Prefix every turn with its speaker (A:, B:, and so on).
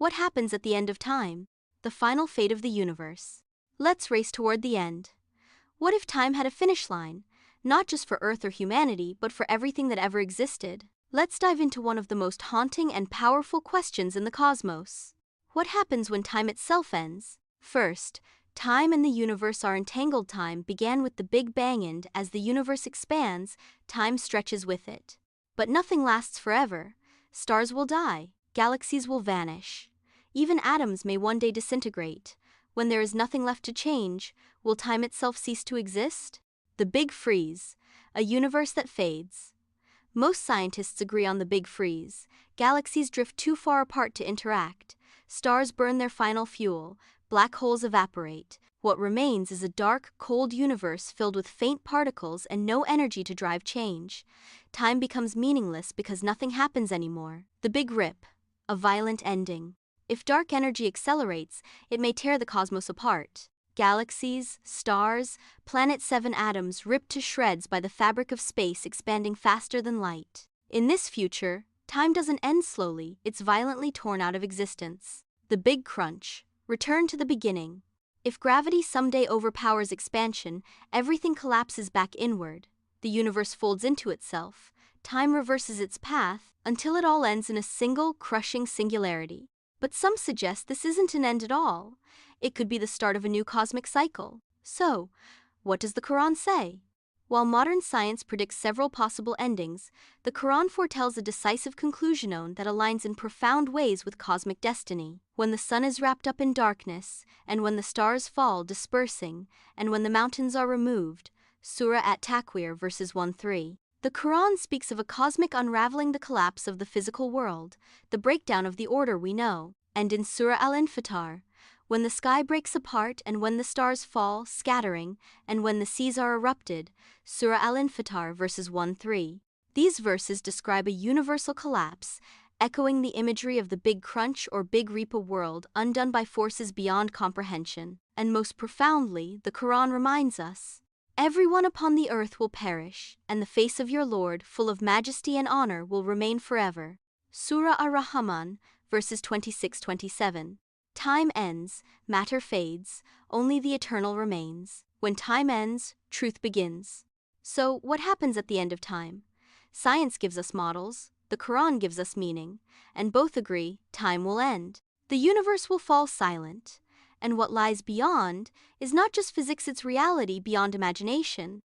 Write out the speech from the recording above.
A: What happens at the end of time? The final fate of the universe. Let's race toward the end. What if time had a finish line? Not just for Earth or humanity, but for everything that ever existed. Let's dive into one of the most haunting and powerful questions in the cosmos. What happens when time itself ends? First, time and the universe are entangled. Time began with the Big Bang, and as the universe expands, time stretches with it. But nothing lasts forever. Stars will die, galaxies will vanish. Even atoms may one day disintegrate. When there is nothing left to change, will time itself cease to exist? The Big Freeze, a universe that fades. Most scientists agree on the Big Freeze. Galaxies drift too far apart to interact. Stars burn their final fuel. Black holes evaporate. What remains is a dark, cold universe filled with faint particles and no energy to drive change. Time becomes meaningless because nothing happens anymore. The Big Rip, a violent ending. If dark energy accelerates, it may tear the cosmos apart. Galaxies, stars, planet 7 atoms ripped to shreds by the fabric of space expanding faster than light. In this future, time doesn't end slowly, it's violently torn out of existence. The Big Crunch, return to the beginning. If gravity someday overpowers expansion, everything collapses back inward. The universe folds into itself. Time reverses its path until it all ends in a single, crushing singularity. But some suggest this isn't an end at all. It could be the start of a new cosmic cycle. So, what does the Quran say? While modern science predicts several possible endings, the Quran foretells a decisive conclusion that aligns in profound ways with cosmic destiny. When the sun is wrapped up in darkness, and when the stars fall dispersing, and when the mountains are removed, Surah at-Takwir verses 1-3. The Quran speaks of a cosmic unraveling, the collapse of the physical world, the breakdown of the order we know. And in Surah al-Infitar, when the sky breaks apart and when the stars fall, scattering, and when the seas are erupted, Surah al-Infitar verses 1-3. These verses describe a universal collapse, echoing the imagery of the Big Crunch or Big Reap, a world undone by forces beyond comprehension. And most profoundly, the Quran reminds us, everyone upon the earth will perish, and the face of your Lord, full of majesty and honor, will remain forever. Surah ar-Rahman, verses 26-27. Time ends, matter fades, only the eternal remains. When time ends, truth begins. So, what happens at the end of time? Science gives us models, the Quran gives us meaning, and both agree time will end. The universe will fall silent, and what lies beyond is not just physics, it's reality beyond imagination.